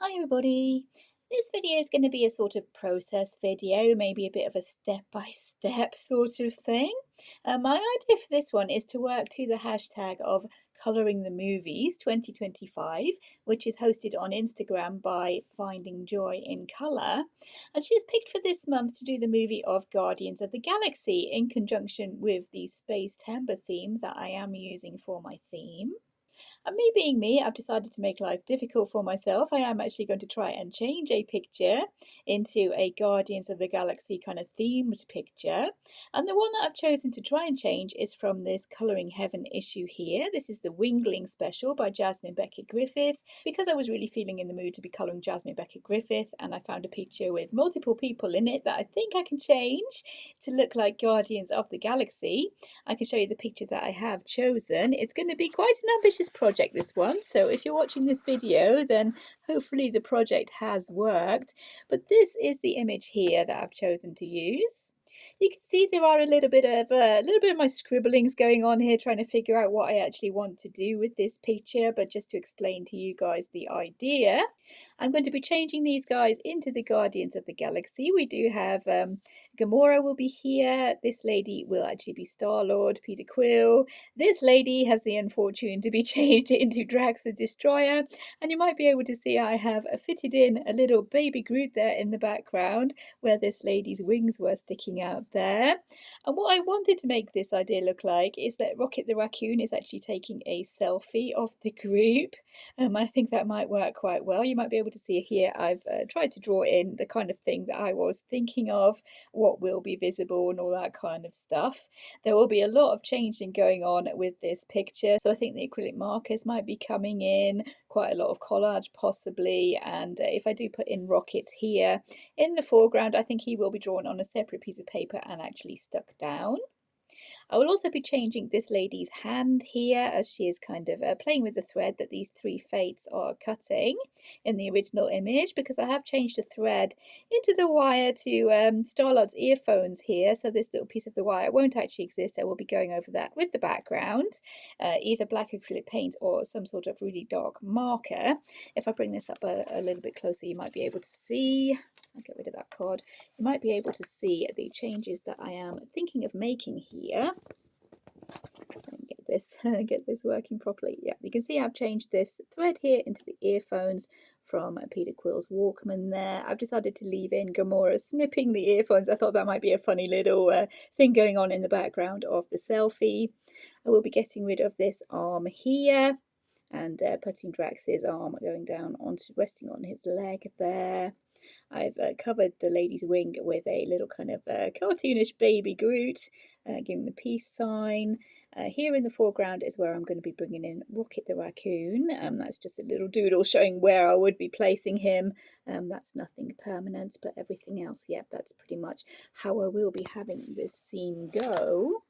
Hi everybody. This video is going to be a sort of process video, maybe a bit of a step-by-step sort of thing. My idea for this one is to work to the hashtag of Colouring the Movies 2025, which is hosted on Instagram by Finding Joy in Colour. And she's picked for this month to do the movie of Guardians of the Galaxy in conjunction with the Space Timber theme that I am using for my theme. And me being me, I've decided to make life difficult for myself. I am actually going to try and change a picture into a Guardians of the Galaxy kind of themed picture. And the one that I've chosen to try and change is from this Colouring Heaven issue here. This is the Wingling special by Jasmine Beckett Griffith, because I was really feeling in the mood to be colouring Jasmine Beckett Griffith, and I found a picture with multiple people in it that I think I can change to look like Guardians of the Galaxy. I can show you the picture that I have chosen. It's going to be quite an ambitious project, this one, so if you're watching this video then hopefully the project has worked. But this is the image here that I've chosen to use. You can see there are a little bit of my scribblings going on here, trying to figure out what I actually want to do with this picture. But just to explain to you guys the idea, I'm going to be changing these guys into the Guardians of the Galaxy. We do have Gamora will be here. This lady will actually be Star-Lord, Peter Quill. This lady has the unfortune to be changed into Drax the Destroyer. And you might be able to see I have fitted in a little baby Groot there in the background where this lady's wings were sticking out there. And what I wanted to make this idea look like is that Rocket the Raccoon is actually taking a selfie of the group. I think that might work quite well. You might be able to see here I've tried to draw in the kind of thing that I was thinking of, what will be visible and all that kind of stuff. There will be a lot of changing going on with this picture, so I think the acrylic markers might be coming in, quite a lot of collage possibly, and if I do put in Rocket here in the foreground, I think he will be drawn on a separate piece of paper and actually stuck down. I will also be changing this lady's hand here as she is kind of playing with the thread that these three fates are cutting in the original image, because I have changed the thread into the wire to Star-Lord's earphones here. So this little piece of the wire won't actually exist. I will be going over that with the background, either black acrylic paint or some sort of really dark marker. If I bring this up a little bit closer, you might be able to see. I'll get rid of that card. You might be able to see the changes that I am thinking of making here. Get this working properly. Yeah, you can see I've changed this thread here into the earphones from Peter Quill's Walkman there. I've decided to leave in Gamora snipping the earphones. I thought that might be a funny little thing going on in the background of the selfie. I will be getting rid of this arm here and putting Drax's arm going down onto resting on his leg there. I've covered the lady's wing with a little kind of cartoonish baby Groot, giving the peace sign. Here in the foreground is where I'm going to be bringing in Rocket the Raccoon. That's just a little doodle showing where I would be placing him. That's nothing permanent, but everything else, yeah, that's pretty much how I will be having this scene go.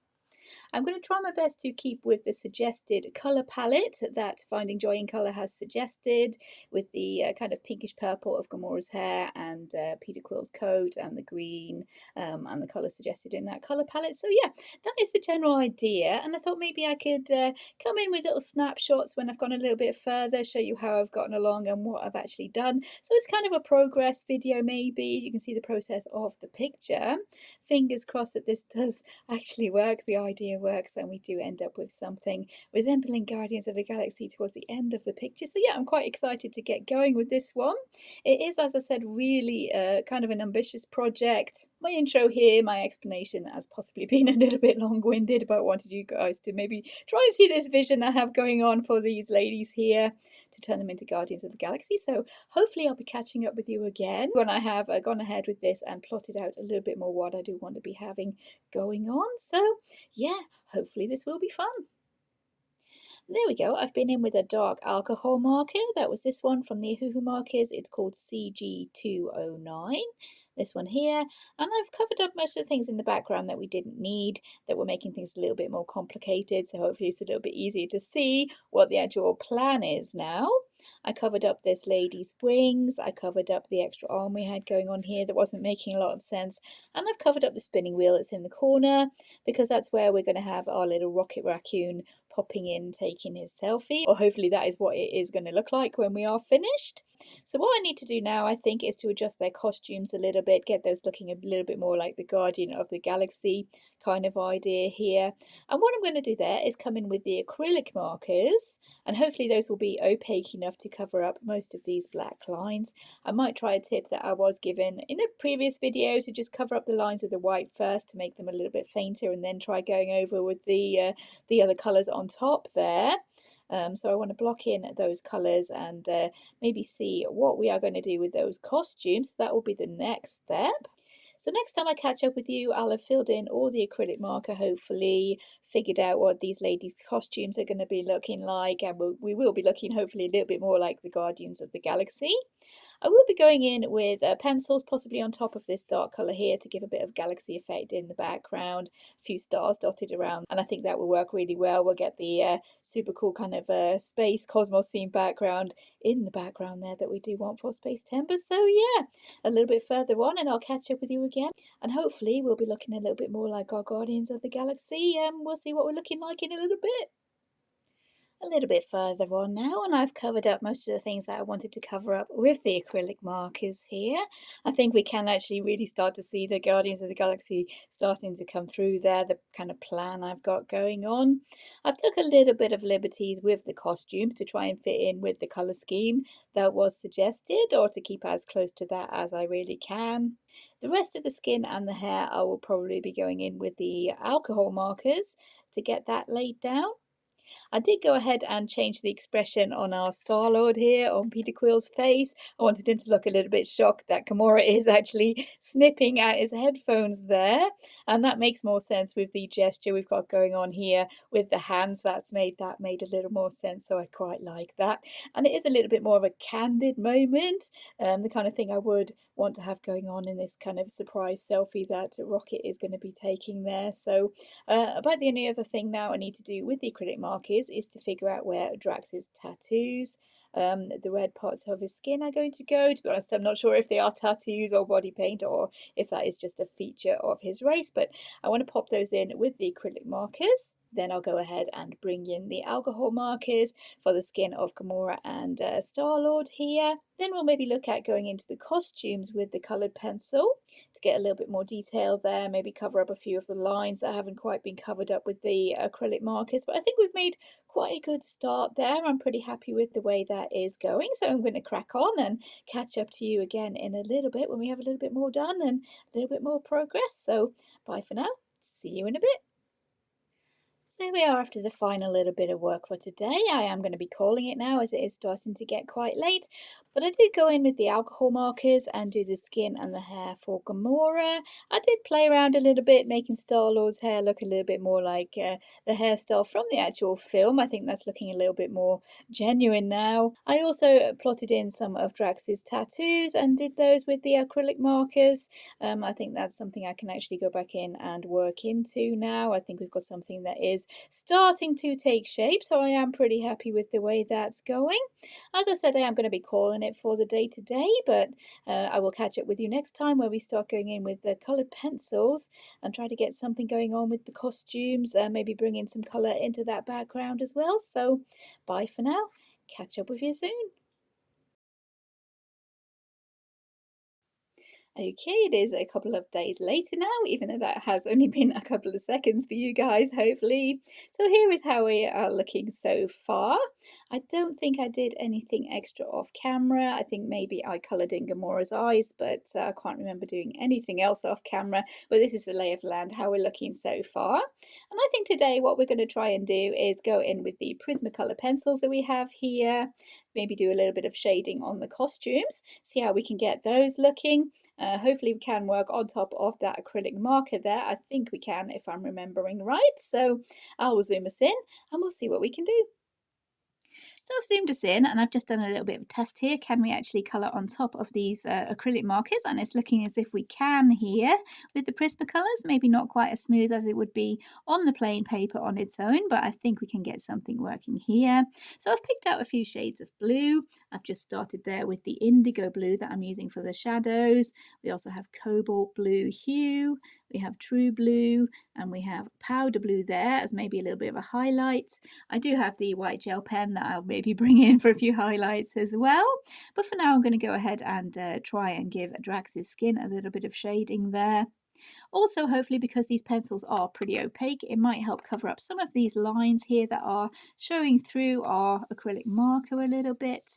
I'm going to try my best to keep with the suggested colour palette that Finding Joy in Colour has suggested, with the kind of pinkish purple of Gamora's hair and Peter Quill's coat and the green and the colour suggested in that colour palette. So yeah, that is the general idea, and I thought maybe I could come in with little snapshots when I've gone a little bit further, show you how I've gotten along and what I've actually done. So it's kind of a progress video maybe. You can see the process of the picture. Fingers crossed that this does actually work, the idea works, and we do end up with something resembling Guardians of the Galaxy towards the end of the picture. So yeah, I'm quite excited to get going with this one. It is, as I said, really kind of an ambitious project. My intro here, my explanation has possibly been a little bit long-winded, but I wanted you guys to maybe try and see this vision I have going on for these ladies here to turn them into Guardians of the Galaxy. So hopefully I'll be catching up with you again when I have gone ahead with this and plotted out a little bit more what I do want to be having going on. So yeah, hopefully this will be fun. There we go. I've been in with a dark alcohol marker. That was this one from the Ohuhu markers. It's called CG209. This one here. And I've covered up most of the things in the background that we didn't need, that were making things a little bit more complicated. So hopefully it's a little bit easier to see what the actual plan is now. I covered up this lady's wings. I covered up the extra arm we had going on here that wasn't making a lot of sense. And I've covered up the spinning wheel that's in the corner, because that's where we're going to have our little Rocket Raccoon popping in, taking his selfie, or hopefully that is what it is going to look like when we are finished. So what I need to do now, I think, is to adjust their costumes a little bit, get those looking a little bit more like the Guardian of the Galaxy kind of idea here. And what I'm going to do there is come in with the acrylic markers, and hopefully those will be opaque enough to cover up most of these black lines. I might try a tip that I was given in a previous video to just cover up the lines with the white first to make them a little bit fainter, and then try going over with the other colours on top there. So I want to block in those colours and maybe see what we are going to do with those costumes. That will be the next step. So next time I catch up with you, I'll have filled in all the acrylic marker, hopefully, figured out what these ladies' costumes are going to be looking like, and we will be looking hopefully a little bit more like the Guardians of the Galaxy. I will be going in with pencils, possibly on top of this dark colour here to give a bit of galaxy effect in the background, a few stars dotted around, and I think that will work really well. We'll get the super cool kind of space cosmos theme background in the background there that we do want for Space Timbers. So yeah, a little bit further on and I'll catch up with you again, and hopefully we'll be looking a little bit more like our Guardians of the Galaxy. We'll see what we're looking like in a little bit. A little bit further on now, and I've covered up most of the things that I wanted to cover up with the acrylic markers here. I think we can actually really start to see the Guardians of the Galaxy starting to come through there, the kind of plan I've got going on. I've took a little bit of liberties with the costumes to try and fit in with the colour scheme that was suggested, or to keep as close to that as I really can. The rest of the skin and the hair I will probably be going in with the alcohol markers to get that laid down. I did go ahead and change the expression on our Star-Lord here, on Peter Quill's face. I wanted him to look a little bit shocked that Gamora is actually snipping at his headphones there. And that makes more sense with the gesture we've got going on here with the hands. That made a little more sense, so I quite like that. And it is a little bit more of a candid moment, the kind of thing I would want to have going on in this kind of surprise selfie that Rocket is going to be taking there. So about the only other thing now I need to do with the acrylic markers is to figure out where Drax's tattoos, the red parts of his skin, are going to go. To be honest, I'm not sure if they are tattoos or body paint, or if that is just a feature of his race, but I want to pop those in with the acrylic markers. Then I'll go ahead and bring in the alcohol markers for the skin of Gamora and Star-Lord here. Then we'll maybe look at going into the costumes with the coloured pencil to get a little bit more detail there, maybe cover up a few of the lines that haven't quite been covered up with the acrylic markers. But I think we've made quite a good start there. I'm pretty happy with the way that is going. So I'm going to crack on and catch up to you again in a little bit when we have a little bit more done and a little bit more progress. So bye for now. See you in a bit. So here we are after the final little bit of work for today. I am going to be calling it now as it is starting to get quite late. But I did go in with the alcohol markers and do the skin and the hair for Gamora. I did play around a little bit, making Star-Lord's hair look a little bit more like the hairstyle from the actual film. I think that's looking a little bit more genuine now. I also plotted in some of Drax's tattoos and did those with the acrylic markers. I think that's something I can actually go back in and work into now. I think we've got something that is starting to take shape, so I am pretty happy with the way that's going. As I said, I am going to be calling it for the day today, but I will catch up with you next time where we start going in with the coloured pencils and try to get something going on with the costumes, maybe bring in some colour into that background as well. So bye for now, catch up with you soon. Okay, it is a couple of days later now, even though that has only been a couple of seconds for you guys, hopefully. So here is how we are looking so far. I don't think I did anything extra off camera. I think maybe I coloured in Gamora's eyes, but I can't remember doing anything else off camera. But this is the lay of the land, how we're looking so far. And I think today what we're going to try and do is go in with the Prismacolor pencils that we have here. Maybe do a little bit of shading on the costumes, see how we can get those looking. Hopefully we can work on top of that acrylic marker there. I think we can, if I'm remembering right. So I will zoom us in and we'll see what we can do. So I've zoomed us in and I've just done a little bit of a test here. Can we actually colour on top of these acrylic markers? And it's looking as if we can here with the Prismacolors. Maybe not quite as smooth as it would be on the plain paper on its own, but I think we can get something working here. So I've picked out a few shades of blue. I've just started there with the indigo blue that I'm using for the shadows. We also have cobalt blue hue. we have true blue, and we have powder blue there as maybe a little bit of a highlight. I do have the white gel pen that I'll maybe bring in for a few highlights as well. But for now, I'm going to go ahead and try and give Drax's skin a little bit of shading there. Also, hopefully, because these pencils are pretty opaque, it might help cover up some of these lines here that are showing through our acrylic marker a little bit.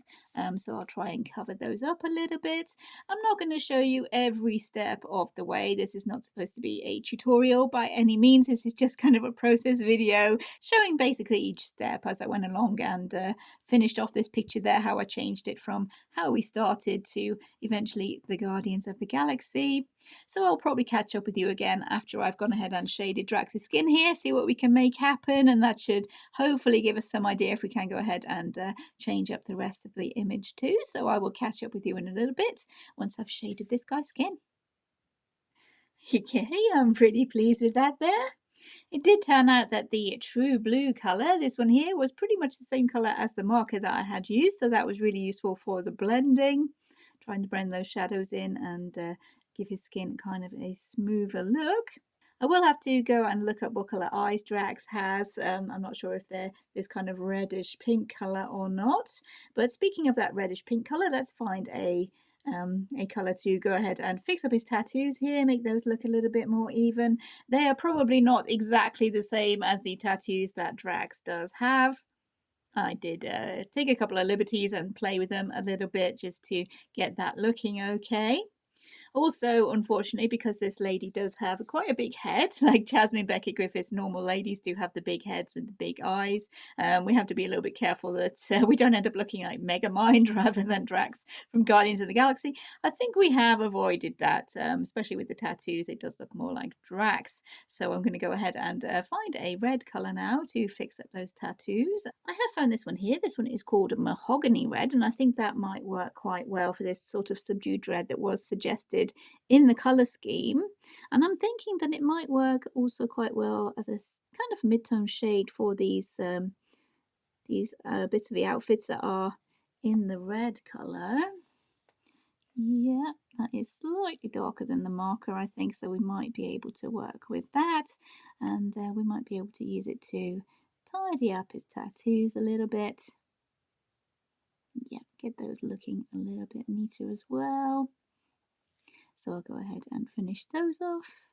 So I'll try and cover those up a little bit. I'm not going to show you every step of the way. This is not supposed to be a tutorial by any means. This is just kind of a process video showing basically each step as I went along and finished off this picture there, how I changed it from how we started to eventually the Guardians of the Galaxy. So I'll probably catch up with you again after I've gone ahead and shaded Drax's skin here, see what we can make happen, and that should hopefully give us some idea if we can go ahead and change up the rest of the image too. So I will catch up with you in a little bit once I've shaded this guy's skin. Okay, I'm pretty pleased with that there. It did turn out that the true blue colour, this one here, was pretty much the same colour as the marker that I had used, so that was really useful for the blending, trying to blend those shadows in and give his skin kind of a smoother look. I will have to go and look up what colour eyes Drax has. I'm not sure if they're this kind of reddish pink colour or not. But speaking of that reddish pink colour, let's find a colour to go ahead and fix up his tattoos here, make those look a little bit more even. They are probably not exactly the same as the tattoos that Drax does have. I did take a couple of liberties and play with them a little bit just to get that looking okay. Also, unfortunately, because this lady does have quite a big head, like Jasmine Beckett Griffiths, normal ladies do have the big heads with the big eyes. We have to be a little bit careful that we don't end up looking like Megamind rather than Drax from Guardians of the Galaxy. I think we have avoided that, especially with the tattoos. It does look more like Drax. So I'm going to go ahead and find a red colour now to fix up those tattoos. I have found this one here. This one is called Mahogany Red, and I think that might work quite well for this sort of subdued red that was suggested in the colour scheme. And I'm thinking that it might work also quite well as a kind of mid-tone shade for these bits of the outfits that are in the red colour. Yeah, that is slightly darker than the marker, I think, so we might be able to work with that, and we might be able to use it to tidy up his tattoos a little bit. Yeah, get those looking a little bit neater as well. So I'll go ahead and finish those off.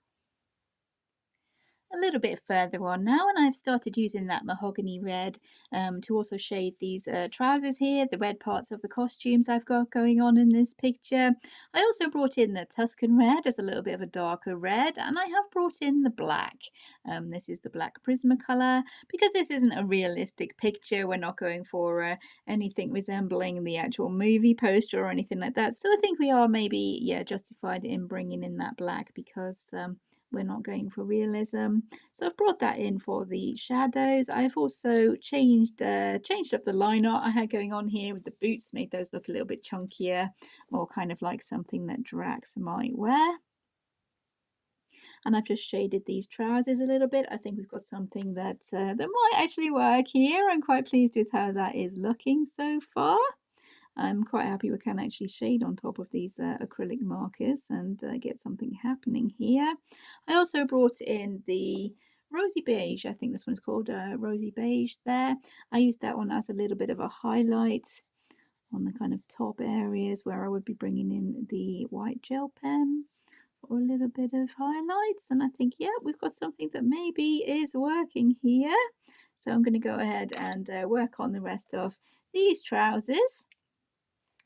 A little bit further on now, and I've started using that mahogany red to also shade these trousers here, the red parts of the costumes I've got going on in this picture. I also brought in the Tuscan red as a little bit of a darker red, and I have brought in the black. This is the black Prismacolor. Because this isn't a realistic picture, we're not going for anything resembling the actual movie poster or anything like that. So I think we are maybe, yeah, justified in bringing in that black because we're not going for realism. So I've brought that in for the shadows. I've also changed up the line art I had going on here with the boots, made those look a little bit chunkier, more kind of like something that Drax might wear. And I've just shaded these trousers a little bit. I think we've got something that that might actually work here. I'm quite pleased with how that is looking so far. I'm quite happy we can actually shade on top of these acrylic markers and get something happening here. I also brought in the rosy beige. I think this one's called rosy beige there. I used that one as a little bit of a highlight on the kind of top areas where I would be bringing in the white gel pen for a little bit of highlights. And I think, yeah, we've got something that maybe is working here. So I'm going to go ahead and work on the rest of these trousers.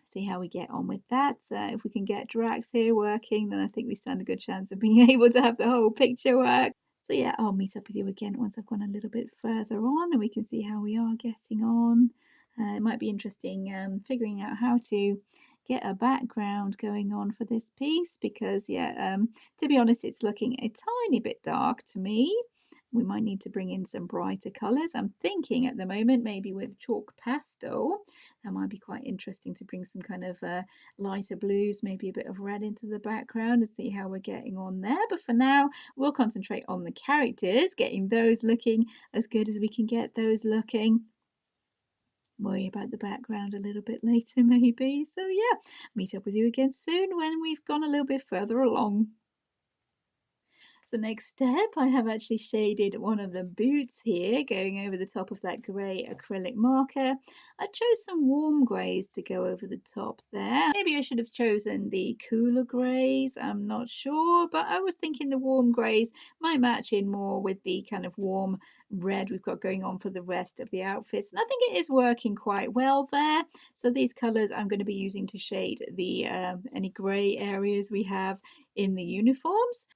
See how we get on with that. If we can get Drax here working, then I think we stand a good chance of being able to have the whole picture work. So yeah, I'll meet up with you again once I've gone a little bit further on and we can see how we are getting on. It might be interesting figuring out how to get a background going on for this piece because, yeah, to be honest, it's looking a tiny bit dark to me. We might need to bring in some brighter colours. I'm thinking at the moment maybe with chalk pastel, that might be quite interesting to bring some kind of lighter blues, maybe a bit of red into the background and see how we're getting on there. But for now, we'll concentrate on the characters, getting those looking as good as we can get those looking. Worry about the background a little bit later maybe. So yeah, meet up with you again soon when we've gone a little bit further along. So next step, I have actually shaded one of the boots here, going over the top of that grey acrylic marker. I chose some warm greys to go over the top there. Maybe I should have chosen the cooler greys, I'm not sure, but I was thinking the warm greys might match in more with the kind of warm red we've got going on for the rest of the outfits. And I think it is working quite well there. So these colours I'm going to be using to shade the any grey areas we have in the uniforms.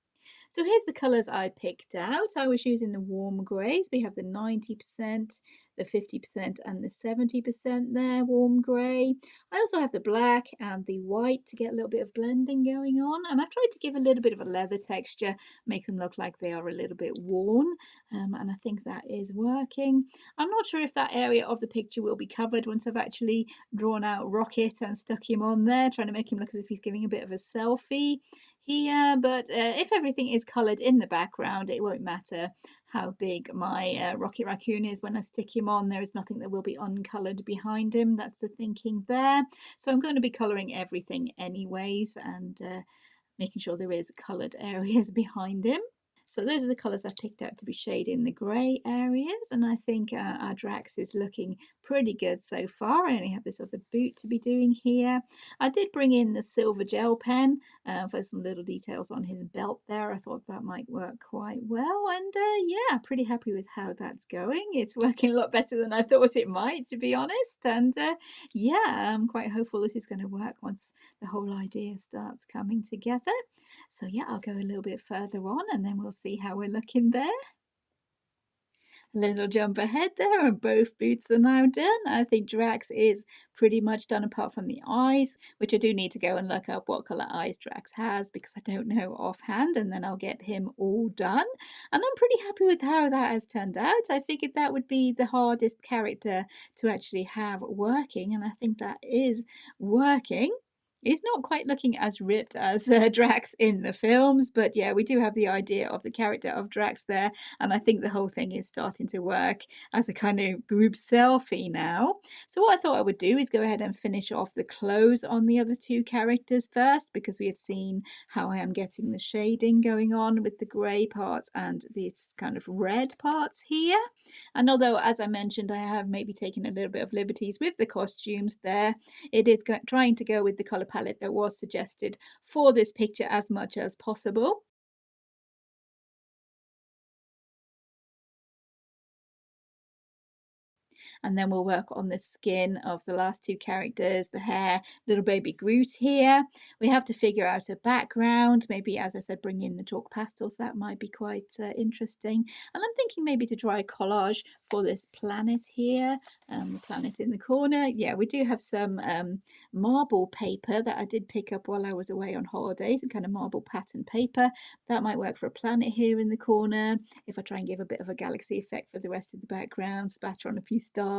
So here's the colours I picked out. I was using the warm greys. We have the 90%, the 50% and the 70% there, warm grey. I also have the black and the white to get a little bit of blending going on. And I've tried to give a little bit of a leather texture, make them look like they are a little bit worn. And I think that is working. I'm not sure if that area of the picture will be covered once I've actually drawn out Rocket and stuck him on there, trying to make him look as if he's giving a bit of a selfie here, but if everything is coloured in the background, it won't matter how big my Rocket Raccoon is when I stick him on. There is nothing that will be uncoloured behind him. That's the thinking there. So I'm going to be colouring everything anyways, and making sure there is coloured areas behind him. So those are the colours I've picked out to be shading the grey areas, and I think our Drax is looking pretty good so far. I only have this other boot to be doing here. I did bring in the silver gel pen for some little details on his belt there. I thought that might work quite well, and yeah, pretty happy with how that's going. It's working a lot better than I thought it might, to be honest, and yeah, I'm quite hopeful this is going to work once the whole idea starts coming together. So yeah, I'll go a little bit further on and then we'll see how we're looking there. Little jump ahead there, and both boots are now done. I think Drax is pretty much done apart from the eyes, which I do need to go and look up what colour eyes Drax has because I don't know offhand, and then I'll get him all done. And I'm pretty happy with how that has turned out. I figured that would be the hardest character to actually have working, and I think that is working. He's not quite looking as ripped as Drax in the films, but yeah, we do have the idea of the character of Drax there, and I think the whole thing is starting to work as a kind of group selfie now. So what I thought I would do is go ahead and finish off the clothes on the other two characters first, because we have seen how I am getting the shading going on with the grey parts and these kind of red parts here. And although, as I mentioned, I have maybe taken a little bit of liberties with the costumes there, it is trying to go with the colour palette that was suggested for this picture as much as possible. And then we'll work on the skin of the last two characters, the hair, little baby Groot here. We have to figure out a background, maybe, as I said, bring in the chalk pastels. That might be quite interesting. And I'm thinking maybe to try a collage for this planet here, the planet in the corner. Yeah, we do have some marble paper that I did pick up while I was away on holiday, some kind of marble pattern paper. That might work for a planet here in the corner. If I try and give a bit of a galaxy effect for the rest of the background, spatter on a few stars.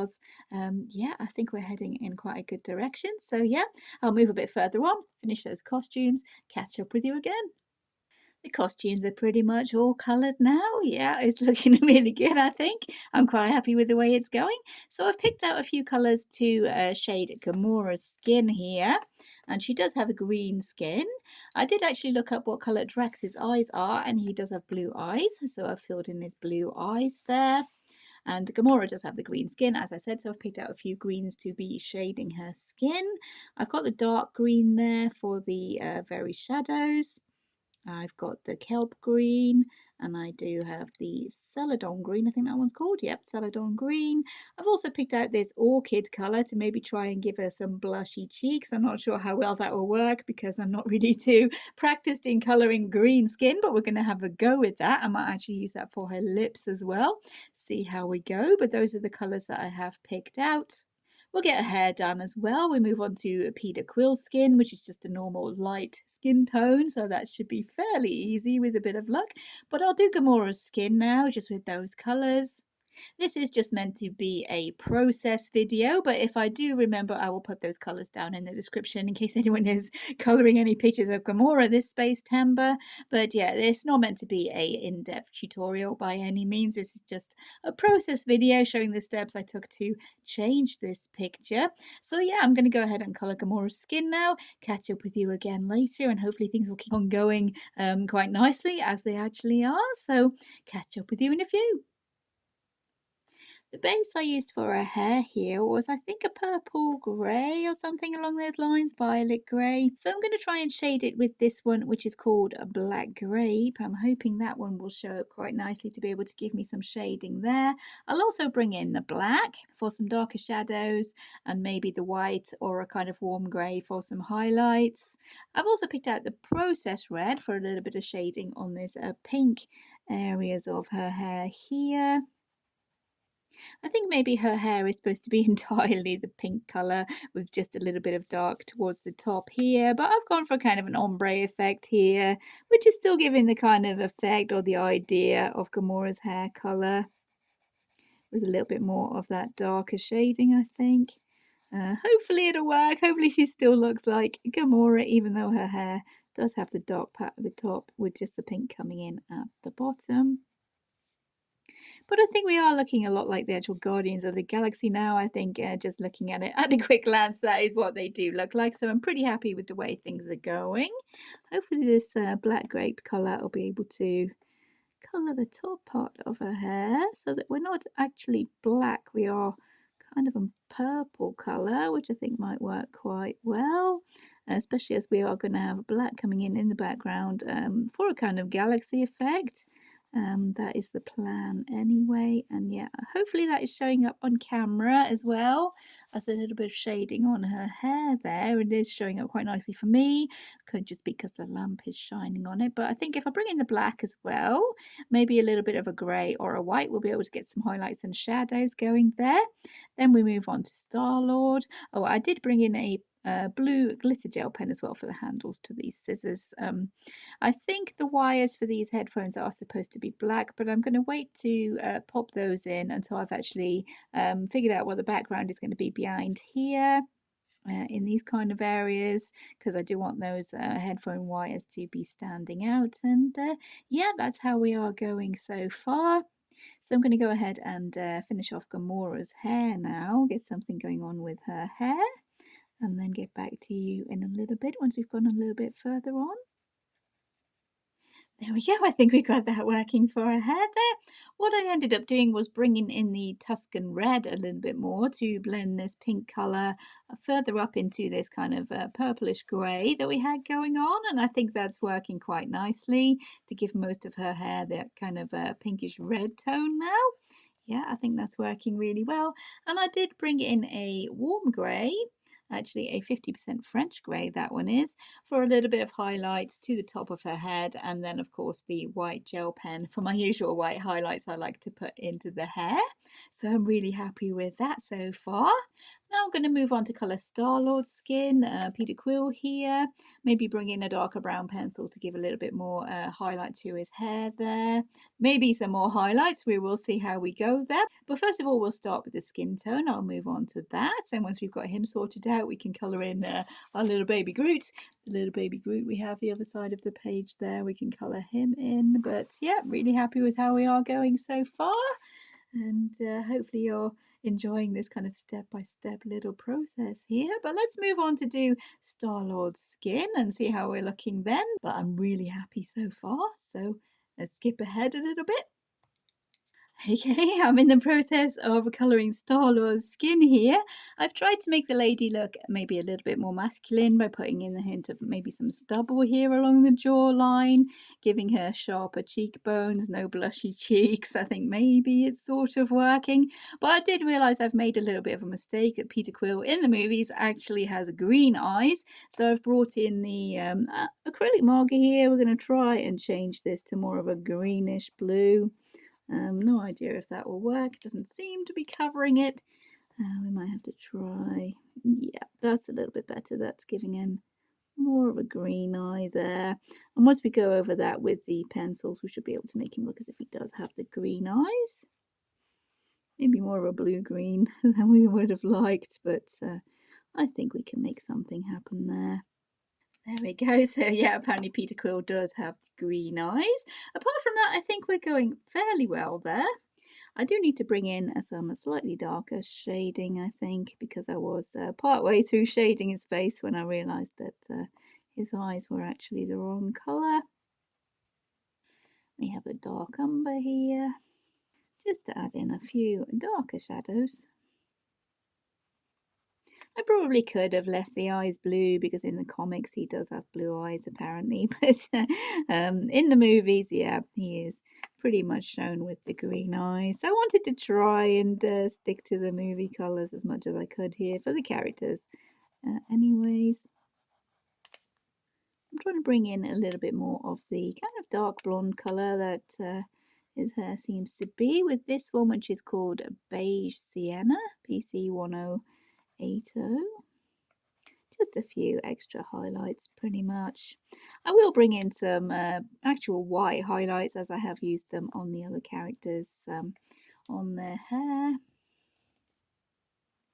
Yeah, I think we're heading in quite a good direction. So yeah, I'll move a bit further on, finish those costumes, catch up with you again. The costumes are pretty much all coloured now. Yeah, it's looking really good, I think. I'm quite happy with the way it's going. So I've picked out a few colours to shade Gamora's skin here. And she does have a green skin. I did actually look up what colour Drax's eyes are, and he does have blue eyes. So I've filled in his blue eyes there. And Gamora does have the green skin, as I said, so I've picked out a few greens to be shading her skin. I've got the dark green there for the very shadows. I've got the kelp green, and I do have the celadon green. I think that one's called. Yep, celadon green. I've also picked out this orchid colour to maybe try and give her some blushy cheeks. I'm not sure how well that will work because I'm not really too practiced in colouring green skin, but we're going to have a go with that. I might actually use that for her lips as well. See how we go. But those are the colours that I have picked out. We'll get her hair done as well. We move on to Peter Quill's skin, which is just a normal light skin tone, so that should be fairly easy with a bit of luck. But I'll do Gamora's skin now, just with those colours. This is just meant to be a process video, but if I do remember, I will put those colors down in the description in case anyone is coloring any pictures of Gamora this Space Timber. But yeah, it's not meant to be a in-depth tutorial by any means. This is just a process video showing the steps I took to change this picture. So yeah, I'm going to go ahead and color Gamora's skin now, catch up with you again later, and hopefully things will keep on going quite nicely as they actually are. So catch up with you in a few. The base I used for her hair here was, I think, a purple grey or something along those lines, violet grey. So I'm going to try and shade it with this one, which is called a black grape. I'm hoping that one will show up quite nicely to be able to give me some shading there. I'll also bring in the black for some darker shadows and maybe the white or a kind of warm grey for some highlights. I've also picked out the process red for a little bit of shading on this pink areas of her hair here. I think maybe her hair is supposed to be entirely the pink colour with just a little bit of dark towards the top here, but I've gone for kind of an ombre effect here, which is still giving the kind of effect or the idea of Gamora's hair colour with a little bit more of that darker shading, I think. Hopefully it'll work. Hopefully she still looks like Gamora, even though her hair does have the dark part at the top with just the pink coming in at the bottom. But I think we are looking a lot like the actual Guardians of the Galaxy now. I think just looking at it at a quick glance, that is what they do look like. So I'm pretty happy with the way things are going. Hopefully this black grape colour will be able to colour the top part of her hair so that we're not actually black. We are kind of a purple colour, which I think might work quite well, especially as we are going to have black coming in the background for a kind of galaxy effect. That is the plan anyway, and yeah, hopefully that is showing up on camera as well as a little bit of shading on her hair there. It is showing up quite nicely for me. Could just be because the lamp is shining on it, but I think if I bring in the black as well, maybe a little bit of a grey or a white, we'll be able to get some highlights and shadows going there. Then we move on to Star-Lord. Oh, I did bring in a blue glitter gel pen as well for the handles to these scissors. I think the wires for these headphones are supposed to be black, but I'm going to wait to pop those in until I've actually figured out what the background is going to be behind here. In these kind of areas, because I do want those headphone wires to be standing out, and yeah, that's how we are going so far. So I'm going to go ahead and finish off Gamora's hair now, get something going on with her hair, and then get back to you in a little bit once we've gone a little bit further on. There we go. I think we got that working for her hair there. What I ended up doing was bringing in the Tuscan red a little bit more to blend this pink colour further up into this kind of purplish grey that we had going on. And I think that's working quite nicely to give most of her hair that kind of pinkish red tone now. Yeah, I think that's working really well. And I did bring in a warm grey, actually a 50% French grey that one is, for a little bit of highlights to the top of her head, and then of course the white gel pen for my usual white highlights I like to put into the hair. So I'm really happy with that so far. Now I'm going to move on to colour Star-Lord's skin, Peter Quill here, maybe bring in a darker brown pencil to give a little bit more highlight to his hair there, maybe some more highlights, we will see how we go there. But first of all, we'll start with the skin tone. I'll move on to that, and once we've got him sorted out, we can colour in our little baby Groot. The little baby Groot we have the other side of the page there, we can colour him in. But yeah, really happy with how we are going so far, and hopefully you're enjoying this kind of step-by-step little process here. But let's move on to do Star-Lord's skin and see how we're looking then. But I'm really happy so far, so let's skip ahead a little bit. Okay, I'm in the process of colouring Star-Lord's skin here. I've tried to make the lady look maybe a little bit more masculine by putting in the hint of maybe some stubble here along the jawline, giving her sharper cheekbones, no blushy cheeks. I think maybe it's sort of working, but I did realise I've made a little bit of a mistake, that Peter Quill in the movies actually has green eyes, so I've brought in the acrylic marker here. We're going to try and change this to more of a greenish blue. No idea if that will work. It doesn't seem to be covering it. We might have to try. Yeah, that's a little bit better. That's giving him more of a green eye there. And once we go over that with the pencils, we should be able to make him look as if he does have the green eyes. Maybe more of a blue-green than we would have liked, but I think we can make something happen there. There we go. So yeah, apparently Peter Quill does have green eyes. Apart from that, I think we're going fairly well there. I do need to bring in some slightly darker shading, I think, because I was part way through shading his face when I realised that his eyes were actually the wrong colour. We have the dark umber here, just to add in a few darker shadows. I probably could have left the eyes blue because in the comics he does have blue eyes apparently, but in the movies, yeah, he is pretty much shown with the green eyes. So I wanted to try and stick to the movie colours as much as I could here for the characters. Anyways, I'm trying to bring in a little bit more of the kind of dark blonde colour that his hair seems to be with this one, which is called Beige Sienna, PC1080. Just a few extra highlights pretty much. I will bring in some actual white highlights as I have used them on the other characters on their hair.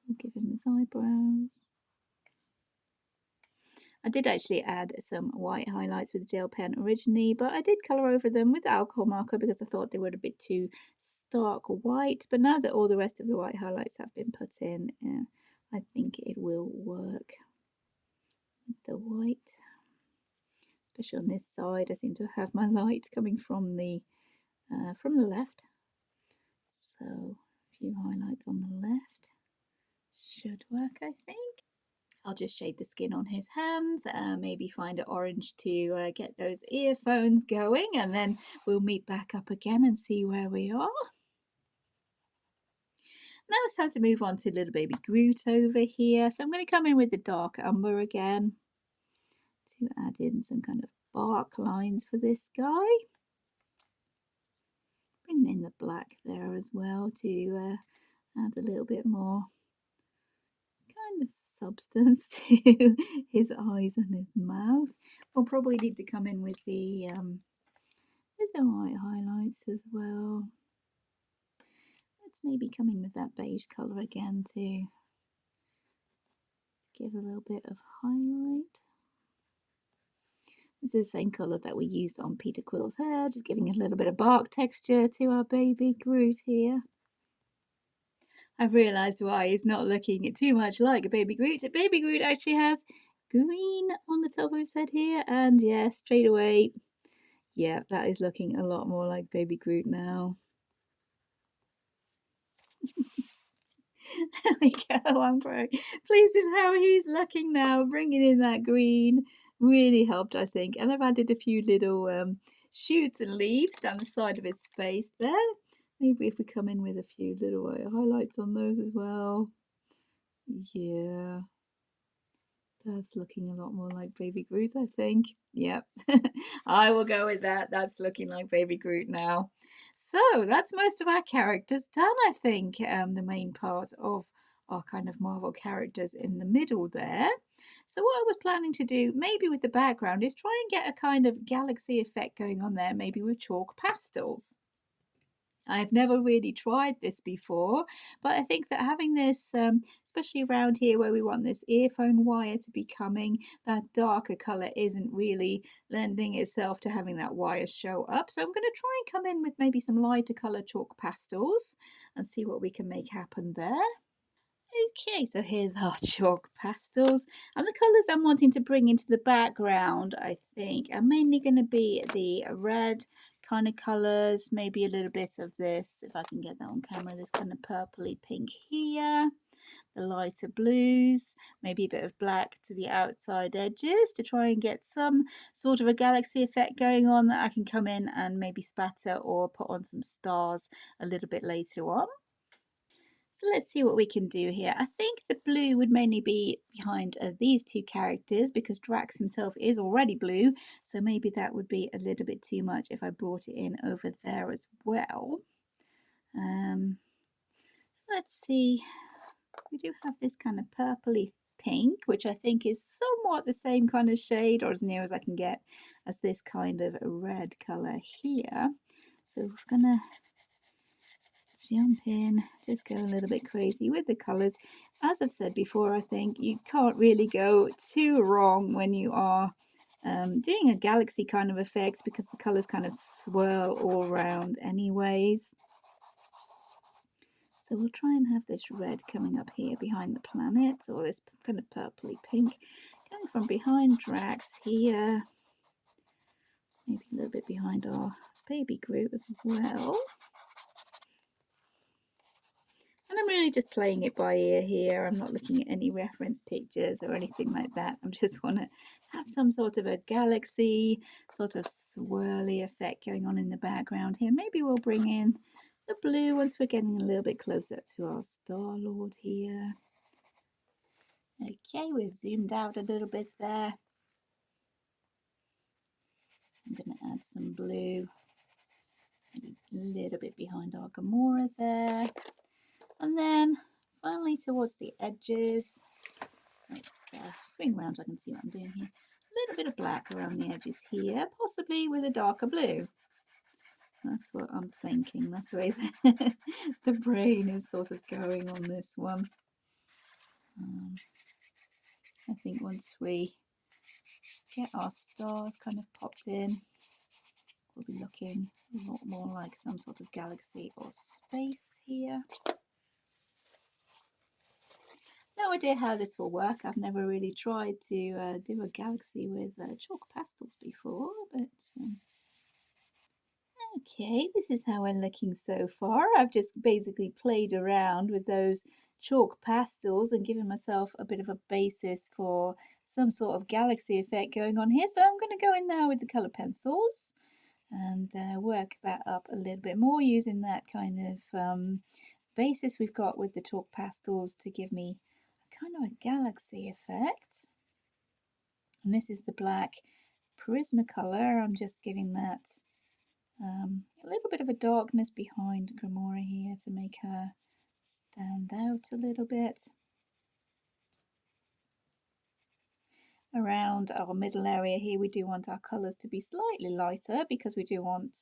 I'll give him his eyebrows. I did actually add some white highlights with the gel pen originally, but I did colour over them with the alcohol marker because I thought they were a bit too stark white. But now that all the rest of the white highlights have been put in, I think it will work with the white. Especially on this side, I seem to have my light coming from the left. So a few highlights on the left should work, I think. I'll just shade the skin on his hands, maybe find an orange to get those earphones going, and then we'll meet back up again and see where we are. Now it's time to move on to little baby Groot over here. So I'm going to come in with the dark umber again to add in some kind of bark lines for this guy. Bring in the black there as well to add a little bit more kind of substance to his eyes and his mouth. We'll probably need to come in with the white highlights as well. Let's maybe come in with that beige colour again to give a little bit of highlight. This is the same colour that we used on Peter Quill's hair, just giving a little bit of bark texture to our baby Groot here. I've realised why he's not looking too much like a baby Groot. Baby Groot actually has green on the top of his head here, and yeah, straight away, yeah, that is looking a lot more like baby Groot now. There we go. I'm very pleased with how he's looking now. Bringing in that green really helped, I think. And I've added a few little shoots and leaves down the side of his face there. Maybe if we come in with a few little highlights on those as well. Yeah. That's looking a lot more like baby Groot, I think. Yep, I will go with that. That's looking like baby Groot now. So that's most of our characters done, I think. The main part of our kind of Marvel characters in the middle there. So what I was planning to do, maybe with the background, is try and get a kind of galaxy effect going on there, maybe with chalk pastels. I've never really tried this before, but I think that having this, especially around here where we want this earphone wire to be coming, that darker colour isn't really lending itself to having that wire show up. So I'm going to try and come in with maybe some lighter colour chalk pastels and see what we can make happen there. Okay, so here's our chalk pastels, and the colours I'm wanting to bring into the background, I think, are mainly going to be the red kind of colours, maybe a little bit of this, if I can get that on camera, this kind of purpley pink here, the lighter blues, maybe a bit of black to the outside edges to try and get some sort of a galaxy effect going on that I can come in and maybe spatter or put on some stars a little bit later on. So let's see what we can do here. I think the blue would mainly be behind these two characters because Drax himself is already blue. So maybe that would be a little bit too much if I brought it in over there as well. Let's see. We do have this kind of purpley pink, which I think is somewhat the same kind of shade or as near as I can get as this kind of red colour here. So we're going to jump in, just go a little bit crazy with the colours. As I've said before, I think you can't really go too wrong when you are doing a galaxy kind of effect because the colours kind of swirl all around anyways. So we'll try and have this red coming up here behind the planet, or this kind of purpley pink going from behind Drax here, maybe a little bit behind our baby Groot as well. And I'm really just playing it by ear here. I'm not looking at any reference pictures or anything like that. I just want to have some sort of a galaxy, sort of swirly effect going on in the background here. Maybe we'll bring in the blue once we're getting a little bit closer to our Star-Lord here. Okay, we're zoomed out a little bit there. I'm going to add some blue, maybe a little bit behind our Gamora there. And then finally towards the edges, let's swing around so I can see what I'm doing here. A little bit of black around the edges here, possibly with a darker blue. That's what I'm thinking. That's the way the brain is sort of going on this one. I think once we get our stars kind of popped in, we'll be looking a lot more like some sort of galaxy or space here. No idea how this will work. I've never really tried to do a galaxy with chalk pastels before, but okay, this is how we're looking so far. I've just basically played around with those chalk pastels and given myself a bit of a basis for some sort of galaxy effect going on here. So I'm going to go in now with the colour pencils and work that up a little bit more using that kind of basis we've got with the chalk pastels to give me kind of a galaxy effect. And this is the black Prismacolor. I'm just giving that a little bit of a darkness behind Gamora here to make her stand out a little bit. Around our middle area here, we do want our colours to be slightly lighter because we do want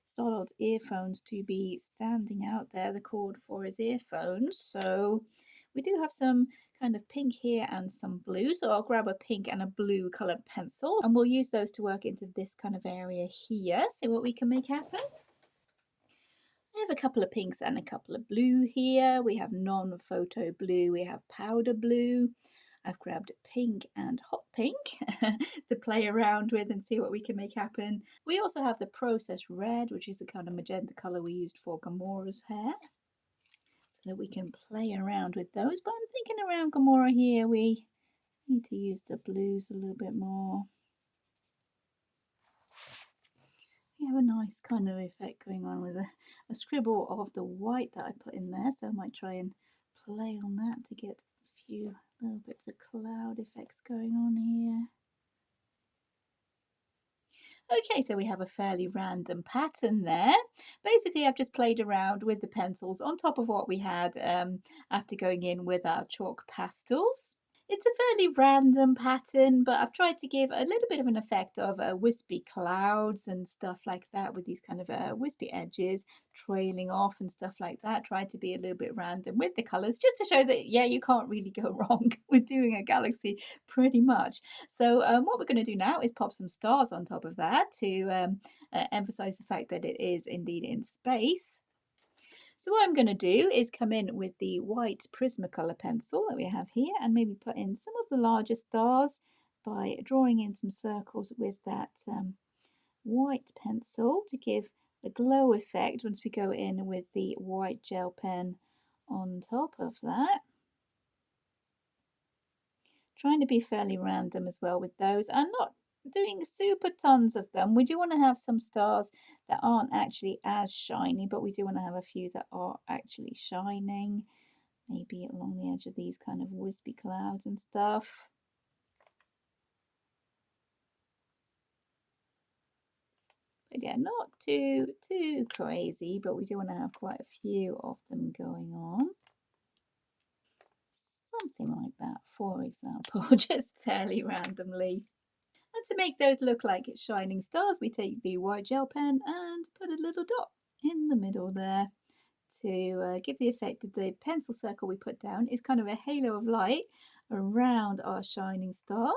Star-Lord's earphones to be standing out there, the cord for his earphones. So we do have some kind of pink here and some blue. So I'll grab a pink and a blue coloured pencil and we'll use those to work into this kind of area here. See what we can make happen. I have a couple of pinks and a couple of blue here. We have non-photo blue, we have powder blue. I've grabbed pink and hot pink to play around with and see what we can make happen. We also have the processed red, which is the kind of magenta colour we used for Gamora's hair, so that we can play around with those. But I'm thinking around Gamora here, we need to use the blues a little bit more. We have a nice kind of effect going on with a scribble of the white that I put in there, so I might try and play on that to get a few little bits of cloud effects going on here. Okay, so we have a fairly random pattern there. Basically, I've just played around with the pencils on top of what we had after going in with our chalk pastels. It's a fairly random pattern, but I've tried to give a little bit of an effect of wispy clouds and stuff like that with these kind of wispy edges trailing off and stuff like that. Tried to be a little bit random with the colours just to show that, yeah, you can't really go wrong with doing a galaxy pretty much. So what we're going to do now is pop some stars on top of that to emphasise the fact that it is indeed in space. So what I'm going to do is come in with the white Prismacolor pencil that we have here and maybe put in some of the larger stars by drawing in some circles with that white pencil to give the glow effect once we go in with the white gel pen on top of that. Trying to be fairly random as well with those and not doing super tons of them. We do want to have some stars that aren't actually as shiny, but we do want to have a few that are actually shining, maybe along the edge of these kind of wispy clouds and stuff. But yeah, not too crazy, but we do want to have quite a few of them going on. Something like that, for example, just fairly randomly. And to make those look like shining stars, we take the white gel pen and put a little dot in the middle there. to give the effect that the pencil circle we put down is kind of a halo of light around our shining star.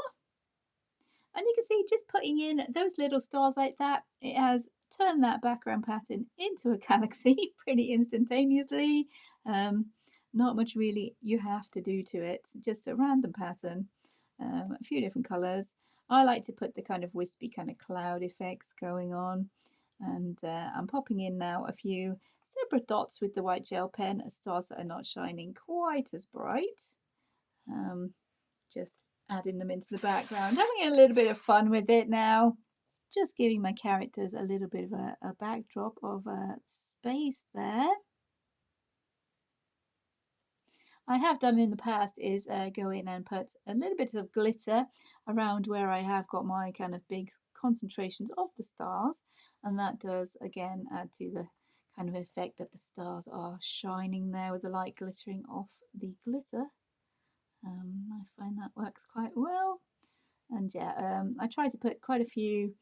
And you can see just putting in those little stars like that, it has turned that background pattern into a galaxy pretty instantaneously. Um, Not much really you have to do to it, just a random pattern, a few different colours. I like to put the kind of wispy kind of cloud effects going on. And I'm popping in now a few separate dots with the white gel pen, stars that are not shining quite as bright. Just adding them into the background, having a little bit of fun with it now. Just giving my characters a little bit of a backdrop of space there. I have done in the past is go in and put a little bit of glitter around where I have got my kind of big concentrations of the stars, and that does again add to the kind of effect that the stars are shining there with the light glittering off the glitter. I find that works quite well. And yeah, I try to put quite a few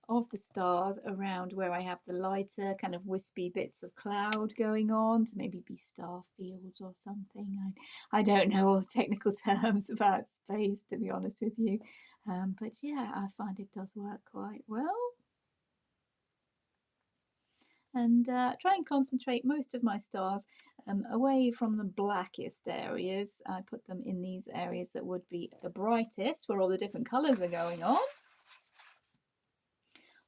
of the stars around where I have the lighter kind of wispy bits of cloud going on to maybe be star fields or something. I don't know all the technical terms about space, to be honest with you. But yeah, I find it does work quite well. And try and concentrate most of my stars away from the blackest areas. I put them in these areas that would be the brightest, where all the different colours are going on.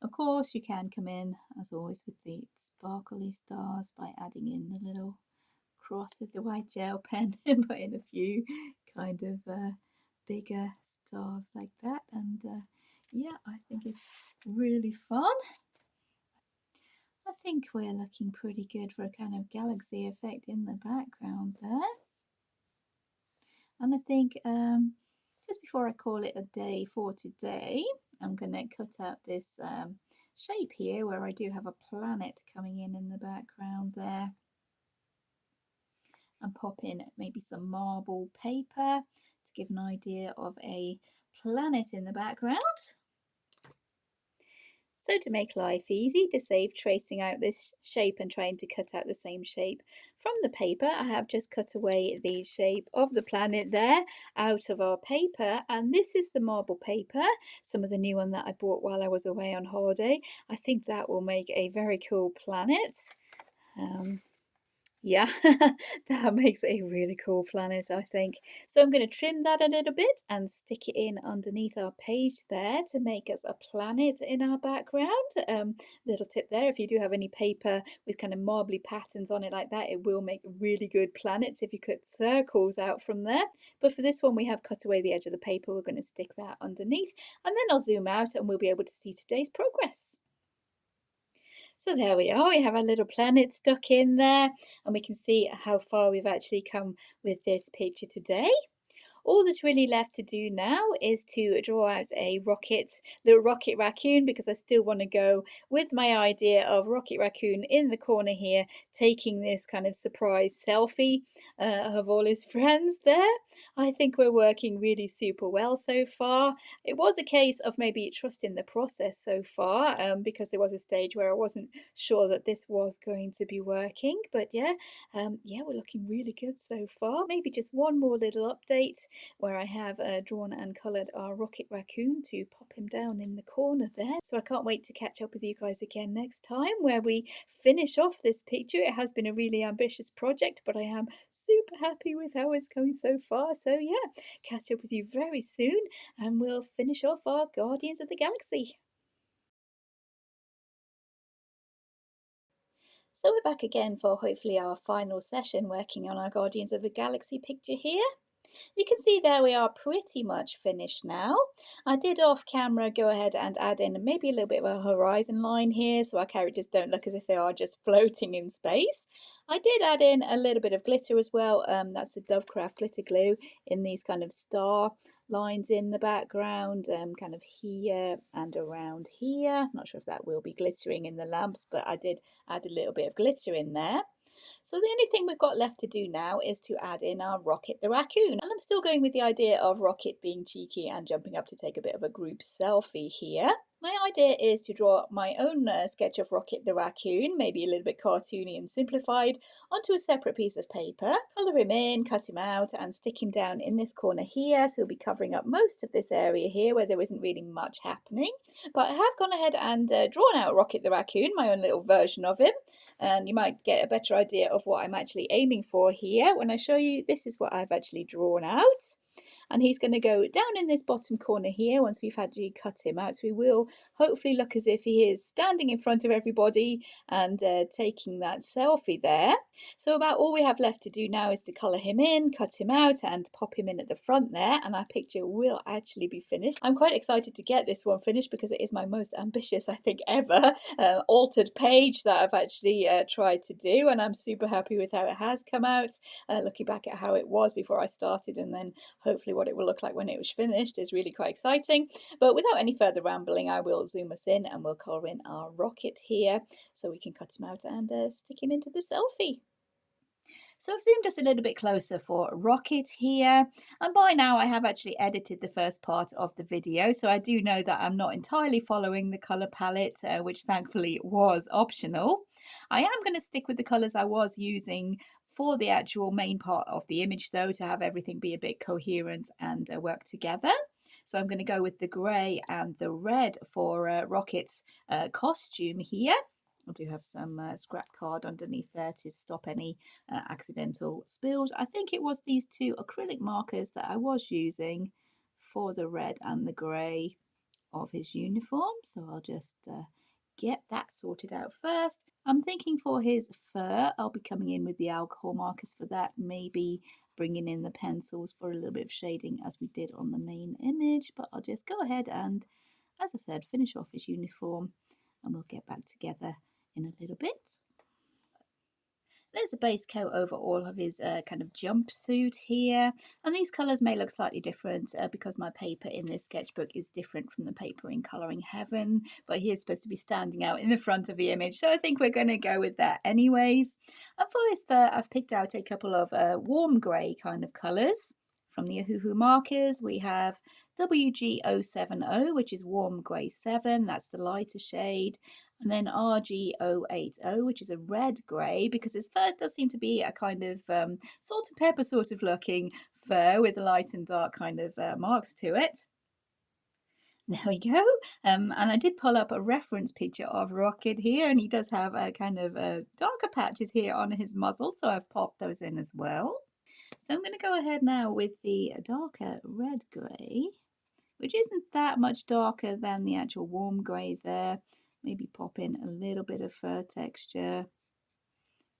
Of course, you can come in, as always, with the sparkly stars by adding in the little cross with the white gel pen and put in a few kind of bigger stars like that. And yeah, I think it's really fun. I think we're looking pretty good for a kind of galaxy effect in the background there. And I think just before I call it a day for today, I'm going to cut out this shape here where I do have a planet coming in the background there. And pop in maybe some marble paper to give an idea of a planet in the background. So to make life easy, to save tracing out this shape and trying to cut out the same shape from the paper, I have just cut away the shape of the planet there out of our paper. And this is the marble paper, some of the new one that I bought while I was away on holiday. I think that will make a very cool planet. Yeah, that makes a really cool planet, I think. So I'm going to trim that a little bit and stick it in underneath our page there to make us a planet in our background. Little tip there, if you do have any paper with kind of marbly patterns on it like that, it will make really good planets if you cut circles out from there. But for this one, we have cut away the edge of the paper. We're going to stick that underneath, and then I'll zoom out and we'll be able to see today's progress. So there we are, we have our little planet stuck in there, and we can see how far we've actually come with this picture today. All that's really left to do now is to draw out a little rocket raccoon, because I still want to go with my idea of Rocket Raccoon in the corner here, taking this kind of surprise selfie of all his friends there. I think we're working really super well so far. It was a case of maybe trusting the process so far, because there was a stage where I wasn't sure that this was going to be working. But yeah, we're looking really good so far. Maybe just one more little update where I have drawn and coloured our Rocket Raccoon to pop him down in the corner there. So I can't wait to catch up with you guys again next time where we finish off this picture. It has been a really ambitious project, but I am super happy with how it's going so far. So yeah, catch up with you very soon and we'll finish off our Guardians of the Galaxy. So we're back again for hopefully our final session working on our Guardians of the Galaxy picture here. You can see there we are pretty much finished now. I did off camera go ahead and add in maybe a little bit of a horizon line here so our characters don't look as if they are just floating in space. I did add in a little bit of glitter as well. That's the Dovecraft glitter glue in these kind of star lines in the background, kind of here and around here. Not sure if that will be glittering in the lamps, but I did add a little bit of glitter in there. So the only thing we've got left to do now is to add in our Rocket the Raccoon. And I'm still going with the idea of Rocket being cheeky and jumping up to take a bit of a group selfie here. My idea is to draw my own sketch of Rocket the raccoon, maybe a little bit cartoony and simplified, onto a separate piece of paper, colour him in, cut him out, and stick him down in this corner here. So he'll be covering up most of this area here where there isn't really much happening. But I have gone ahead and drawn out Rocket the raccoon, my own little version of him. And you might get a better idea of what I'm actually aiming for here when I show you. This is what I've actually drawn out. And he's going to go down in this bottom corner here once we've actually cut him out. So he will hopefully look as if he is standing in front of everybody and taking that selfie there. So about all we have left to do now is to colour him in, cut him out and pop him in at the front there, and our picture will actually be finished. I'm quite excited to get this one finished because it is my most ambitious, I think, ever altered page that I've actually tried to do, and I'm super happy with how it has come out. Looking back at how it was before I started and then hopefully what it will look like when it was finished is really quite exciting. But without any further rambling, I will zoom us in and we'll colour in our rocket here so we can cut him out and stick him into the selfie. So I've zoomed us a little bit closer for Rocket here, and by now I have actually edited the first part of the video, so I do know that I'm not entirely following the colour palette, which thankfully was optional. I am going to stick with the colours I was using for the actual main part of the image though, to have everything be a bit coherent and work together. So I'm going to go with the grey and the red for Rocket's costume here. I do have some scrap card underneath there to stop any accidental spills. I think it was these two acrylic markers that I was using for the red and the grey of his uniform. So I'll just get that sorted out first. I'm thinking for his fur, I'll be coming in with the alcohol markers for that, maybe bringing in the pencils for a little bit of shading as we did on the main image, but I'll just go ahead and, as I said, finish off his uniform and we'll get back together in a little bit. There's a base coat over all of his kind of jumpsuit here, and these colours may look slightly different because my paper in this sketchbook is different from the paper in Colouring Heaven, but he is supposed to be standing out in the front of the image, so I think we're going to go with that anyways. And for his fur, I've picked out a couple of warm grey kind of colours. From the Ohuhu markers, we have WG070, which is warm grey 7, that's the lighter shade. And then RG080, which is a red grey, because his fur does seem to be a kind of salt and pepper sort of looking fur with light and dark kind of marks to it. There we go. And I did pull up a reference picture of Rocket here, and he does have a kind of darker patches here on his muzzle, so I've popped those in as well. So I'm going to go ahead now with the darker red grey, which isn't that much darker than the actual warm grey there. Maybe pop in a little bit of fur texture,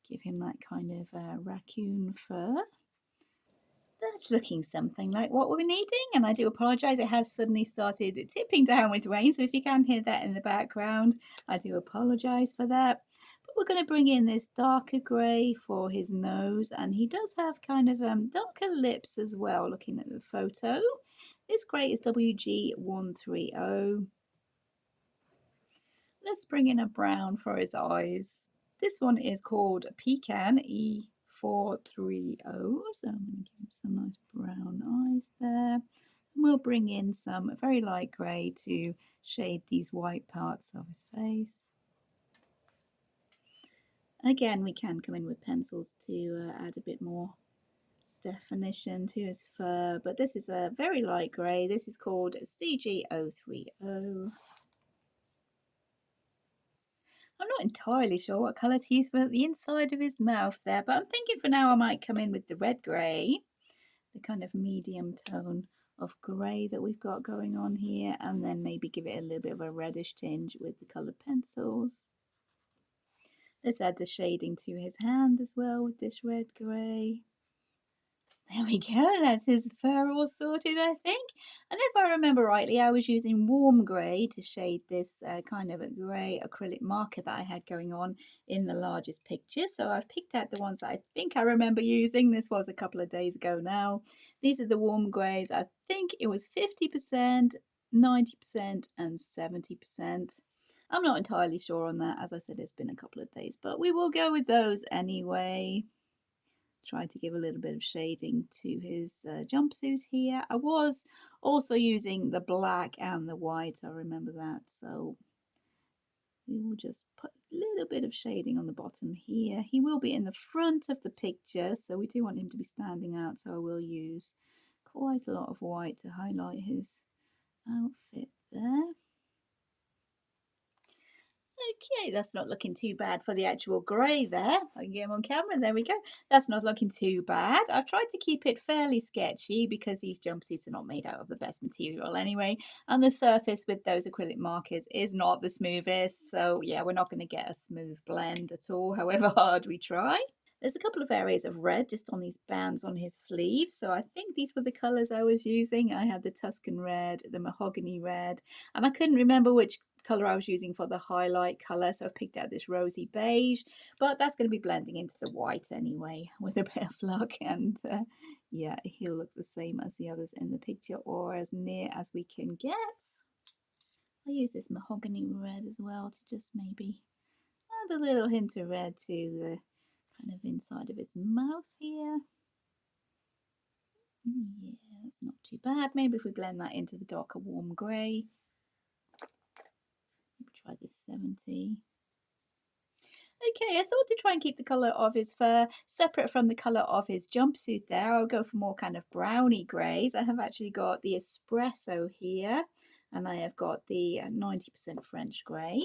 give him that kind of raccoon fur. That's looking something like what we're needing, and I do apologise, it has suddenly started tipping down with rain, so if you can hear that in the background, I do apologise for that. But we're going to bring in this darker grey for his nose, and he does have kind of darker lips as well, looking at the photo. This grey is WG130. Let's bring in a brown for his eyes. This one is called Pecan, E430. So I'm going to give him some nice brown eyes there. And we'll bring in some very light grey to shade these white parts of his face. Again, we can come in with pencils to add a bit more definition to his fur, but this is a very light grey. This is called CG030. I'm not entirely sure what colour to use for the inside of his mouth there, but I'm thinking for now I might come in with the red grey, the kind of medium tone of grey that we've got going on here, and then maybe give it a little bit of a reddish tinge with the coloured pencils. Let's add the shading to his hand as well with this red grey. There we go, that's his fur all sorted, I think. And if I remember rightly, I was using warm grey to shade this kind of a grey acrylic marker that I had going on in the largest picture. So I've picked out the ones that I think I remember using. This was a couple of days ago now. These are the warm greys. I think it was 50%, 90% and 70%. I'm not entirely sure on that. As I said, it's been a couple of days, but we will go with those anyway. Try to give a little bit of shading to his jumpsuit here. I was also using the black and the white, I remember that. So we will just put a little bit of shading on the bottom here. He will be in the front of the picture, so we do want him to be standing out, so I will use quite a lot of white to highlight his outfit there. Okay, that's not looking too bad for the actual grey there. I can get him on camera. There we go. That's not looking too bad. I've tried to keep it fairly sketchy because these jumpsuits are not made out of the best material anyway. And the surface with those acrylic markers is not the smoothest. So yeah, we're not going to get a smooth blend at all, however hard we try. There's a couple of areas of red just on these bands on his sleeves. So I think these were the colours I was using. I had the Tuscan red, the mahogany red, and I couldn't remember which colour I was using for the highlight colour. So I picked out this rosy beige, but that's going to be blending into the white anyway with a bit of luck. And yeah, he'll look the same as the others in the picture or as near as we can get. I use this mahogany red as well to just maybe add a little hint of red to the kind of inside of his mouth here. Yeah, that's not too bad. Maybe if we blend that into the darker warm grey. Try this 70. Okay, I thought to try and keep the colour of his fur separate from the colour of his jumpsuit there. I'll go for more kind of browny greys. I have actually got the espresso here and I have got the 90% French grey,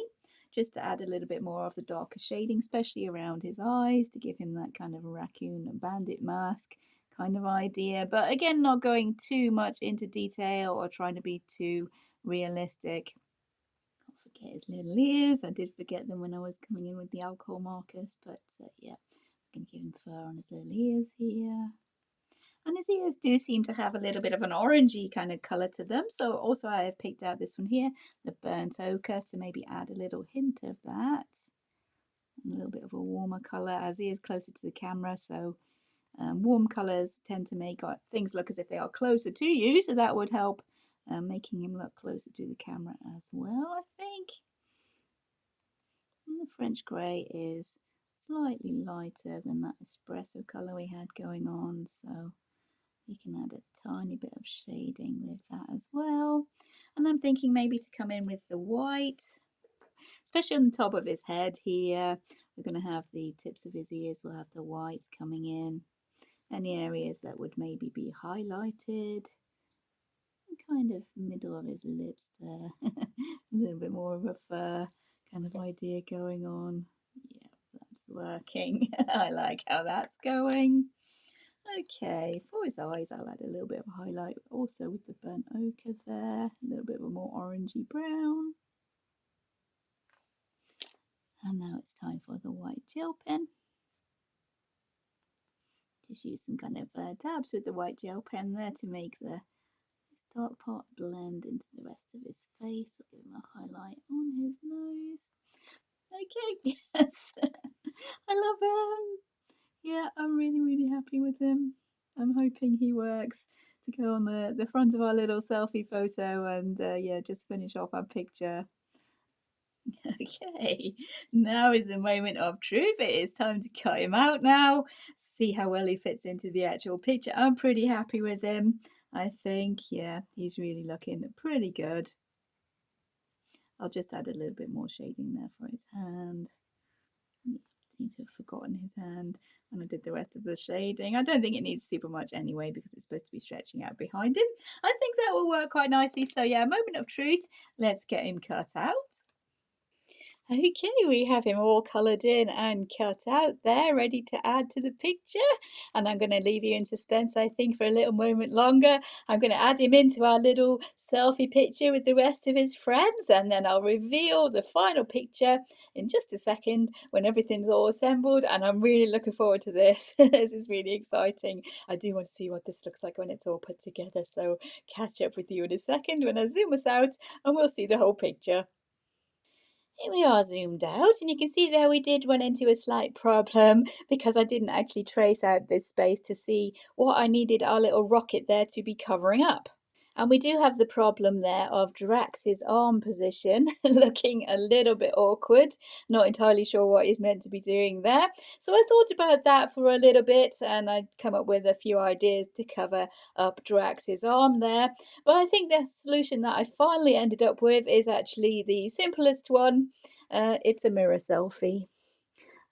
just to add a little bit more of the darker shading, especially around his eyes, to give him that kind of raccoon and bandit mask kind of idea. But again, not going too much into detail or trying to be too realistic. Forget his little ears. I did forget them when I was coming in with the alcohol markers, but yeah, I'm going to give him fur on his little ears here. And his ears do seem to have a little bit of an orangey kind of colour to them. So also I have picked out this one here, the burnt ochre, to maybe add a little hint of that. And a little bit of a warmer colour as he is closer to the camera. So warm colours tend to make things look as if they are closer to you. So that would help making him look closer to the camera as well, I think. And the French grey is slightly lighter than that espresso colour we had going on, so you can add a tiny bit of shading with that as well. And I'm thinking maybe to come in with the white, especially on the top of his head here. We're going to have the tips of his ears, we'll have the whites coming in. Any areas that would maybe be highlighted. Kind of middle of his lips there. A little bit more of a fur kind of idea going on. Yeah, that's working. I like how that's going. Okay, for his eyes, I'll add a little bit of highlight also with the burnt ochre there. A little bit of a more orangey brown. And now it's time for the white gel pen. Just use some kind of dabs with the white gel pen there to make this dark part blend into the rest of his face. We'll give him a highlight on his nose. Okay, yes, I love him. Yeah, I'm really happy with him. I'm hoping he works to go on the front of our little selfie photo and yeah, just finish off our picture. Okay, now is the moment of truth. It is time to cut him out now. See how well he fits into the actual picture. I'm pretty happy with him. I think, yeah, he's really looking pretty good. I'll just add a little bit more shading there for his hand. Seem to have forgotten his hand when I did the rest of the shading. I don't think it needs super much anyway because it's supposed to be stretching out behind him. I think that will work quite nicely. So yeah, moment of truth. Let's get him cut out. Okay, we have him all coloured in and cut out there, ready to add to the picture. And I'm going to leave you in suspense, I think, for a little moment longer. I'm going to add him into our little selfie picture with the rest of his friends, and then I'll reveal the final picture in just a second when everything's all assembled. And I'm really looking forward to this. This is really exciting. I do want to see what this looks like when it's all put together. So catch up with you in a second when I zoom us out and we'll see the whole picture. Here we are zoomed out, and you can see there we did run into a slight problem because I didn't actually trace out this space to see what I needed our little rocket there to be covering up. And we do have the problem there of Drax's arm position looking a little bit awkward. Not entirely sure what he's meant to be doing there. So I thought about that for a little bit and I'd come up with a few ideas to cover up Drax's arm there. But I think the solution that I finally ended up with is actually the simplest one. It's a mirror selfie.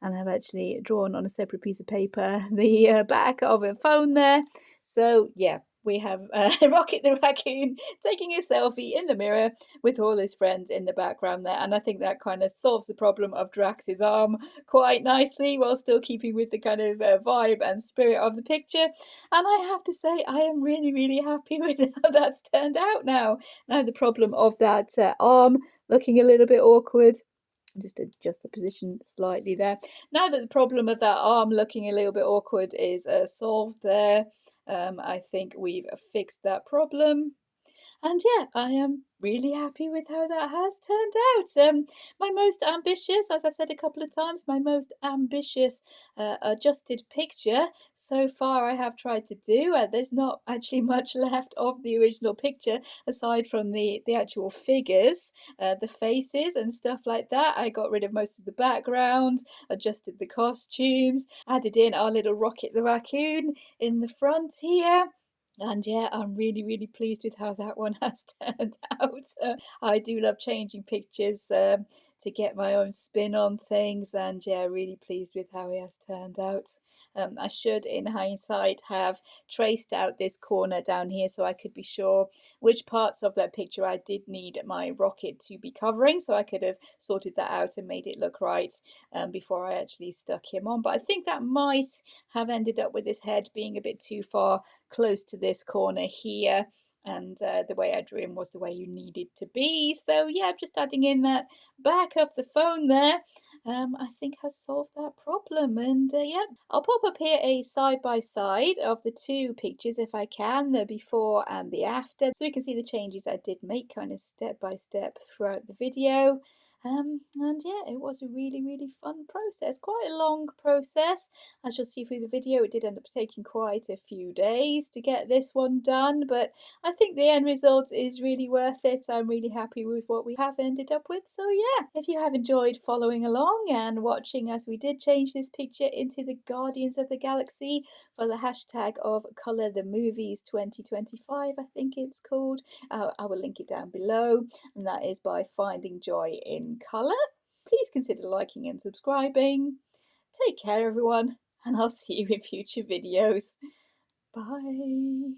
And I've actually drawn on a separate piece of paper the back of a phone there. So yeah, we have Rocket the Raccoon taking a selfie in the mirror with all his friends in the background there. And I think that kind of solves the problem of Drax's arm quite nicely while still keeping with the kind of vibe and spirit of the picture. And I have to say, I am really, really happy with how that's turned out now. Now the problem of that arm looking a little bit awkward, just adjust the position slightly there. Now that the problem of that arm looking a little bit awkward is solved there, I think we've fixed that problem. And yeah, I am really happy with how that has turned out. My most ambitious, as I've said a couple of times, my most ambitious adjusted picture so far I have tried to do. There's not actually much left of the original picture aside from the actual figures, the faces and stuff like that. I got rid of most of the background, adjusted the costumes, added in our little Rocket the Raccoon in the front here. And yeah, I'm really, really pleased with how that one has turned out. I do love changing pictures to get my own spin on things, and yeah, really pleased with how it has turned out. I should, in hindsight, have traced out this corner down here so I could be sure which parts of that picture I did need my rocket to be covering, so I could have sorted that out and made it look right before I actually stuck him on. But I think that might have ended up with his head being a bit too far close to this corner here, and the way I drew him was the way you needed to be. So yeah, just adding in that back of the phone there, I think has solved that problem. And yeah, I'll pop up here a side by side of the two pictures if I can, the before and the after, so you can see the changes I did make kind of step by step throughout the video. And yeah, it was a really, really fun process, quite a long process. As you'll see through the video, it did end up taking quite a few days to get this one done, but I think the end result is really worth it. I'm really happy with what we have ended up with. So yeah, if you have enjoyed following along and watching as we did change this picture into the Guardians of the Galaxy for the hashtag of Colour the Movies 2025, I think it's called, I will link it down below, and that is by finding joy in colour. Please consider liking and subscribing. Take care, everyone, and I'll see you in future videos. Bye.